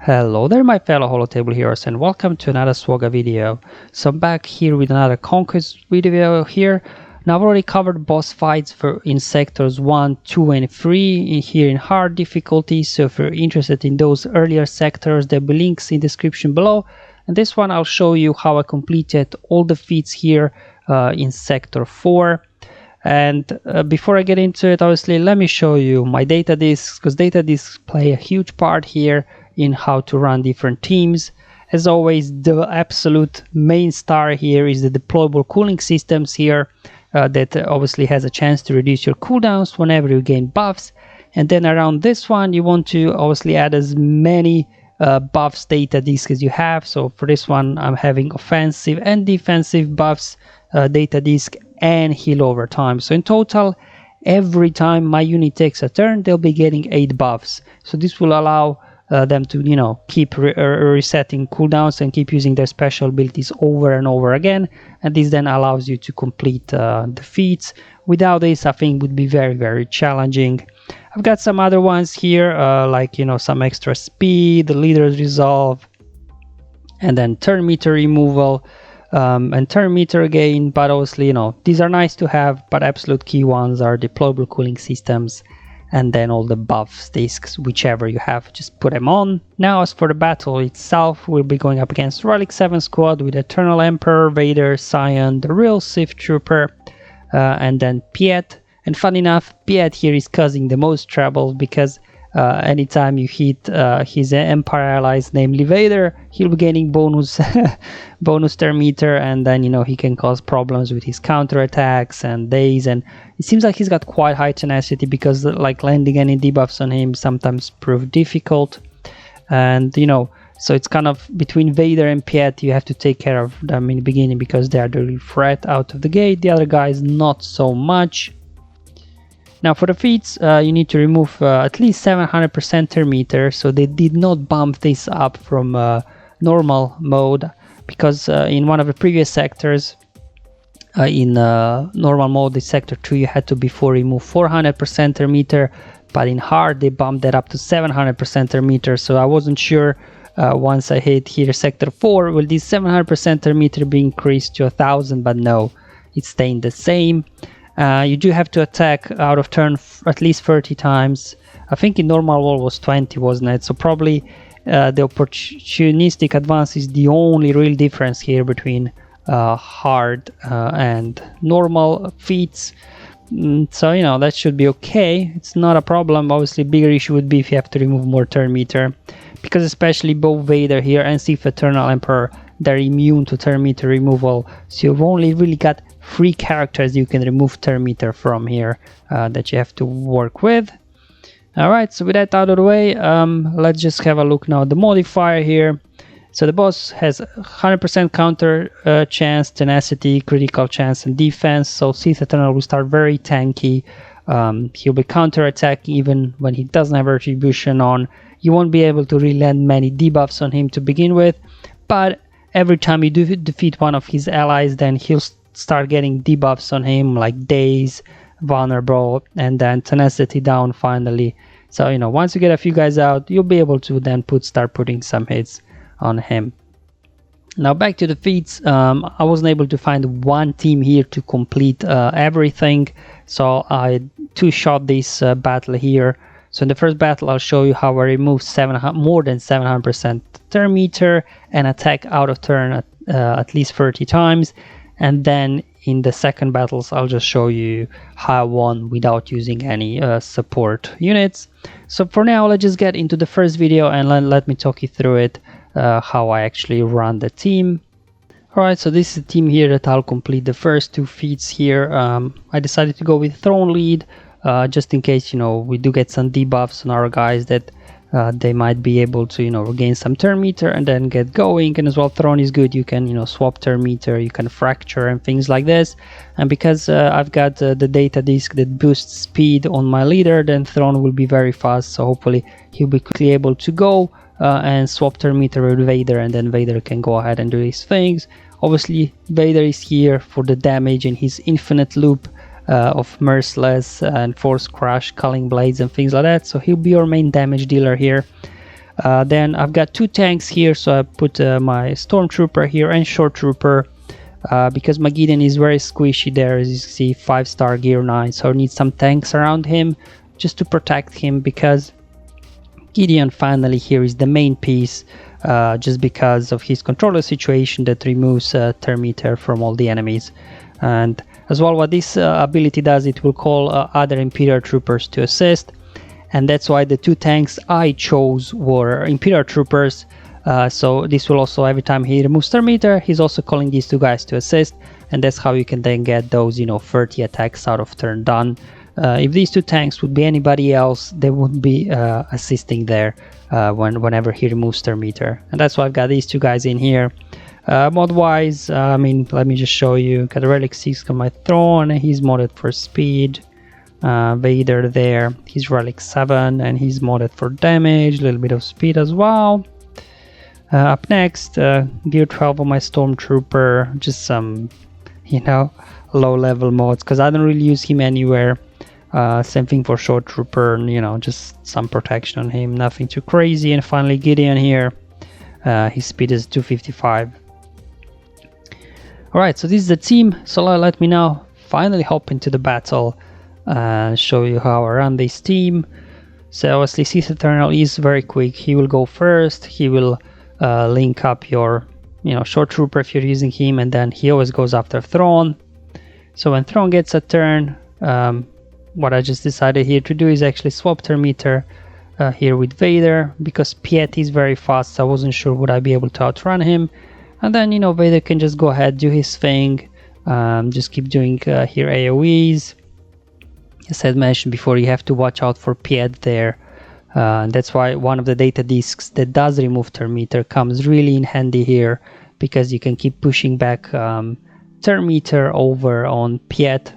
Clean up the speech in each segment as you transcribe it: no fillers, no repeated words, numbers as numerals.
Hello there my fellow holotable heroes and welcome to another SWGOH video. So I'm back here with another Conquest video here. Now I've already covered boss fights in sectors 1, 2 and 3 here in hard difficulty, so if you're interested in those earlier sectors there'll be links in the description below. And this one I'll show you how I completed all the feats here in sector 4. And before I get into it, obviously let me show you my data disks, because data disks play a huge part here in how to run different teams. As always, the absolute main star here is the deployable cooling systems here that obviously has a chance to reduce your cooldowns whenever you gain buffs. And then around this one you want to obviously add as many buffs data disks as you have. So for this one I'm having offensive and defensive buffs data disk and heal over time. So in total, every time my unit takes a turn they'll be getting 8 buffs. So this will allow them to keep resetting cooldowns and keep using their special abilities over and over again, and this then allows you to complete the feats. Without this I think would be very challenging. I've got some other ones here like some extra speed, the leader's resolve, and then turn meter removal and turn meter gain, but obviously these are nice to have, but absolute key ones are deployable cooling systems and then all the buffs disks, whichever you have, just put them on. Now as for the battle itself, we'll be going up against Relic 7 squad with Eternal Emperor, Vader, Scion, the real Sith Trooper, and then Piet. And fun enough, Piet here is causing the most trouble because anytime you hit his Empire allies, namely Vader, he'll be gaining bonus bonus turn meter, and then he can cause problems with his counterattacks and daze, and it seems like he's got quite high tenacity because like landing any debuffs on him sometimes prove difficult. And so it's kind of between Vader and Piet, you have to take care of them in the beginning because they are the real threat out of the gate. The other guys not so much. Now for the feats, you need to remove at least 700% turn meter, so they did not bump this up from normal mode, because in one of the previous sectors, in normal mode, in sector 2, you had to before remove 400% turn meter, but in hard they bumped that up to 700% turn meter, so I wasn't sure once I hit here sector 4, will this 700% turn meter be increased to 1000, but no, it's staying the same. You do have to attack out of turn at least 30 times. I think in normal wall was 20, wasn't it? So probably the opportunistic advance is the only real difference here between hard and normal feats. So that should be okay. It's not a problem. Obviously bigger issue would be if you have to remove more turn meter, because especially both Vader here and Sith Eternal Emperor, they're immune to turn meter removal, so you've only really got 3 characters you can remove turn meter from here that you have to work with. Alright, so with that out of the way, let's just have a look now at the modifier here. So the boss has 100% counter chance, tenacity, critical chance and defense. So Sith Eternal will start very tanky. He'll be counter attacking even when he doesn't have retribution on. You won't be able to really land many debuffs on him to begin with, but every time you do defeat one of his allies, then he'll start getting debuffs on him like daze, vulnerable, and then tenacity down finally. So once you get a few guys out, you'll be able to then start putting some hits on him. Now back to the feats. I wasn't able to find one team here to complete everything, so I two-shot this battle here. So in the first battle I'll show you how I remove more than 700% turn meter and attack out of turn at least 30 times. And then in the second battles I'll just show you how I won without using any support units. So for now let's just get into the first video and let me talk you through it, how I actually run the team. Alright, so this is the team here that I'll complete the first 2 feats here. I decided to go with Throne Lead just in case we do get some debuffs on our guys that they might be able to regain some turn meter and then get going. And as well, Throne is good, you can swap turn meter, you can fracture and things like this. And because I've got the data disk that boosts speed on my leader, then Throne will be very fast, so hopefully he'll be quickly able to go and swap turn meter with Vader, and then Vader can go ahead and do his things. Obviously Vader is here for the damage and his infinite loop of Merciless and Force Crush, Culling Blades and things like that, so he'll be your main damage dealer here. Then I've got 2 tanks here, so I put my Stormtrooper here and Short Trooper, because my Gideon is very squishy there, as you see, 5-star gear 9, so I need some tanks around him just to protect him, because Gideon finally here is the main piece, just because of his controller situation that removes turn meter from all the enemies. And as well, what this ability does, it will call other Imperial troopers to assist, and that's why the 2 tanks I chose were Imperial troopers. So this will also, every time he removes turn meter, he's also calling these 2 guys to assist, and that's how you can then get those, you know, 30 attacks out of turn done. If these 2 tanks would be anybody else, they wouldn't be assisting there whenever he removes turn meter, and that's why I've got these 2 guys in here. Mod wise, I mean, let me just show you. Got a Relic 6 on my throne, and he's modded for speed. Vader there, he's Relic 7, and he's modded for damage, a little bit of speed as well. Up next, gear 12 on my Stormtrooper, just some, you know, low level mods, because I don't really use him anywhere. Same thing for Short Trooper, you know, just some protection on him, nothing too crazy. And finally Gideon here, his speed is 255. Alright, so this is the team, so let me now finally hop into the battle and show you how I run this team. So obviously Sith Eternal is very quick. He will go first, he will link up your, you know, Short Trooper if you're using him, and then he always goes after Thrawn. So when Thrawn gets a turn, what I just decided here to do is actually swap turn meter here with Vader, because Piet is very fast, so I wasn't sure would I be able to outrun him. And then, you know, Vader can just go ahead, do his thing, just keep doing here AoEs. As I mentioned before, you have to watch out for Piet there. That's why one of the data discs that does remove turn meter comes really in handy here, because you can keep pushing back turn meter over on Piet,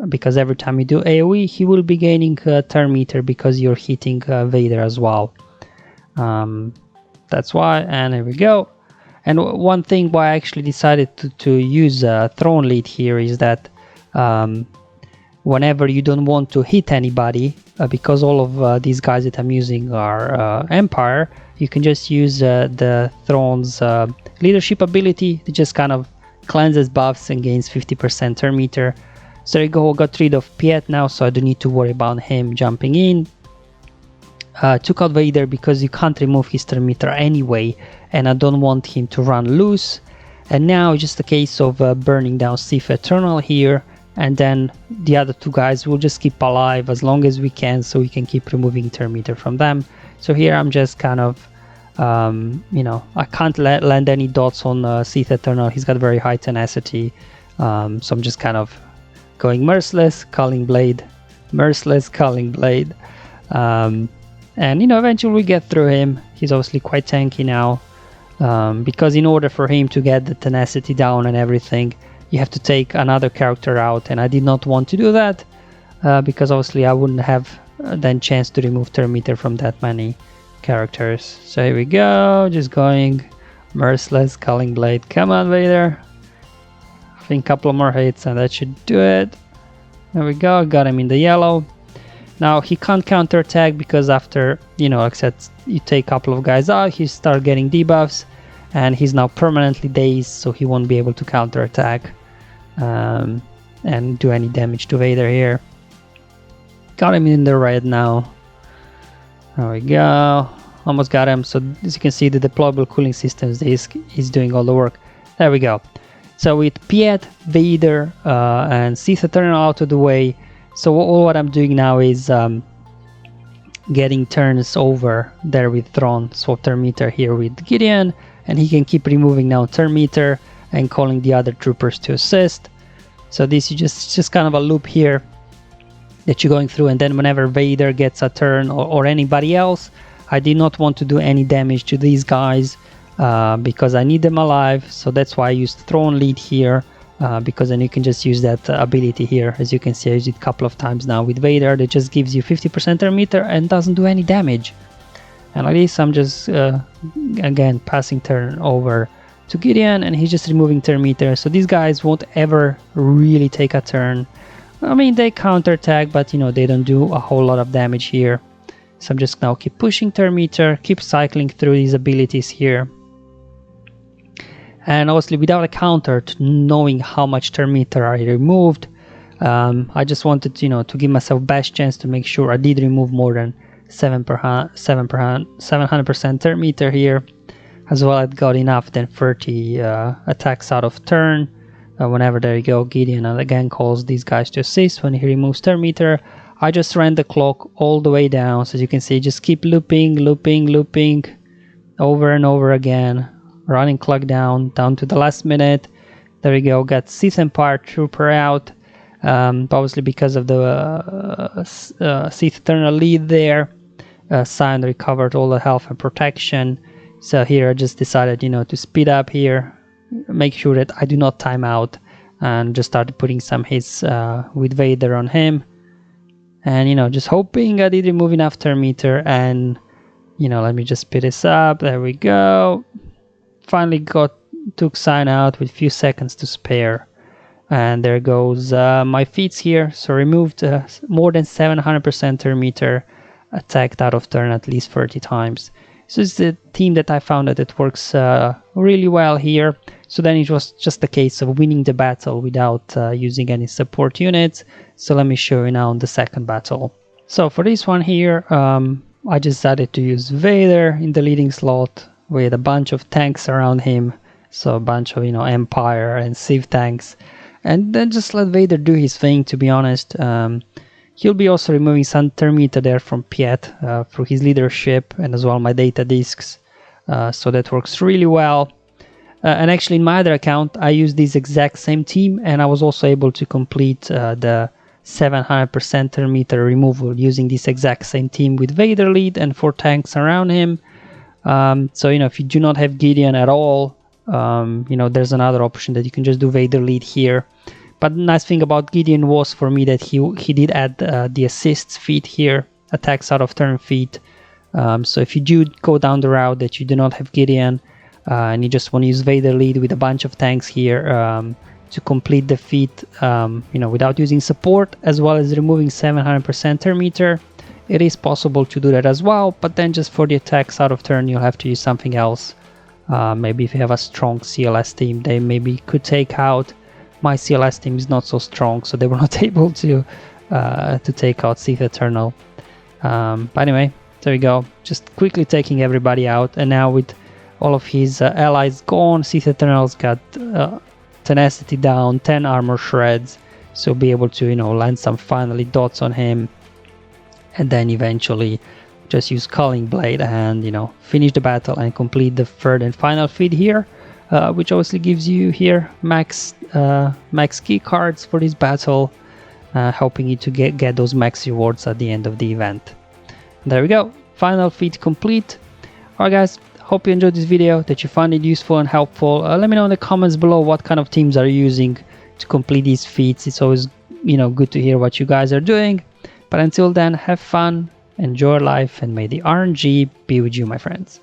because every time you do AoE, he will be gaining turn meter because you're hitting Vader as well. That's why, and there we go. And one thing why I actually decided to use Throne Lead here is that whenever you don't want to hit anybody, because all of these guys that I'm using are Empire, you can just use the Throne's leadership ability to just kind of cleanses buffs and gains 50% turn meter. So there you go, got rid of Piet now, so I don't need to worry about him jumping in. Took out Vader because you can't remove his turn meter anyway, and I don't want him to run loose. And now just a case of burning down Sith Eternal here, and then the other 2 guys will just keep alive as long as we can, so we can keep removing turn meter from them. So here I'm just kind of, you know, I can't land any dots on Sith Eternal. He's got very high tenacity, so I'm just kind of going Merciless, Culling Blade, Merciless, Culling Blade. And, you know, eventually we get through him. He's obviously quite tanky now, because in order for him to get the tenacity down and everything, you have to take another character out, and I did not want to do that, because obviously I wouldn't have then chance to remove turn meter from that many characters. So here we go, just going Merciless, Culling Blade. Come on, Vader. I think a couple more hits and that should do it. There we go, got him in the yellow. Now he can't counterattack because after, you know, except you take a couple of guys out, he starts getting debuffs, and he's now permanently dazed, so he won't be able to counterattack and do any damage to Vader here. Got him in the red now. There we go, almost got him. So as you can see, the deployable cooling systems is doing all the work. There we go. So with Piet, Vader, and Sith Eternal out of the way, so all what I'm doing now is getting turns over there with Thrawn. Swap turn meter here with Gideon, and he can keep removing now turn meter and calling the other troopers to assist. So this is just kind of a loop here that you're going through, and then whenever Vader gets a turn or anybody else, I did not want to do any damage to these guys because I need them alive. So that's why I used Throne Lead here, because then you can just use that ability here. As you can see, I used it a couple of times now with Vader. That just gives you 50% turn meter and doesn't do any damage. And like this, I'm just again passing turn over to Gideon, and he's just removing turn meter. So these guys won't ever really take a turn. I mean, they counterattack, but you know, they don't do a whole lot of damage here. So I'm just now keep pushing turn meter, keep cycling through these abilities here. And obviously without a counter, knowing how much turn meter I removed, I just wanted, you know, to give myself best chance to make sure I did remove more than 700% turn meter here. As well, I got enough then 30 attacks out of turn. Whenever, there you go, Gideon again calls these guys to assist when he removes turn meter. I just ran the clock all the way down, so as you can see, just keep looping over and over again, running clock down to the last minute. There we go, got Sith Empire Trooper out, obviously because of the Sith Eternal lead there. Sion recovered all the health and protection. So here I just decided, you know, to speed up here, make sure that I do not time out, and just started putting some hits with Vader on him. And, you know, just hoping I did remove enough turn meter. And, you know, let me just speed this up. There we go. Finally took Sion out with a few seconds to spare. And there goes my feats here. So removed more than 700% turn meter, attacked out of turn at least 30 times. So it's the team that I found that it works really well here. So then it was just a case of winning the battle without using any support units. So let me show you now on the second battle. So for this one here, I decided to use Vader in the leading slot with a bunch of tanks around him. So a bunch of, you know, Empire and Civ tanks. And then just let Vader do his thing, to be honest. He'll be also removing some turn meter there from Piet through his leadership, and as well my data disks. So that works really well. And actually in my other account, I used this exact same team, and I was also able to complete the 700% turn meter removal using this exact same team with Vader lead and 4 tanks around him. So, you know, if you do not have Gideon at all, you know, there's another option that you can just do Vader lead here. But the nice thing about Gideon was for me that he did add the assists feat here, attacks out of turn feat. So if you do go down the route that you do not have Gideon and you just want to use Vader lead with a bunch of tanks here to complete the feat, you know, without using support, as well as removing 700% turn meter, it is possible to do that as well. But then just for the attacks out of turn, you'll have to use something else. Maybe if you have a strong CLS team, they maybe could take out. My CLS team is not so strong, so they were not able to take out Sith Eternal. But anyway, there we go. Just quickly taking everybody out, and now with all of his allies gone, Sith Eternal's got tenacity down, 10 armor shreds, so be able to, you know, land some finally dots on him, and then eventually just use Culling Blade and, you know, finish the battle and complete the third and final feat here. Which obviously gives you here max key cards for this battle, helping you to get those max rewards at the end of the event. There we go, final feat complete. Alright guys, hope you enjoyed this video, that you found it useful and helpful. Let me know in the comments below what kind of teams are you using to complete these feats. It's always, you know, good to hear what you guys are doing. But until then, have fun, enjoy life, and may the RNG be with you, my friends.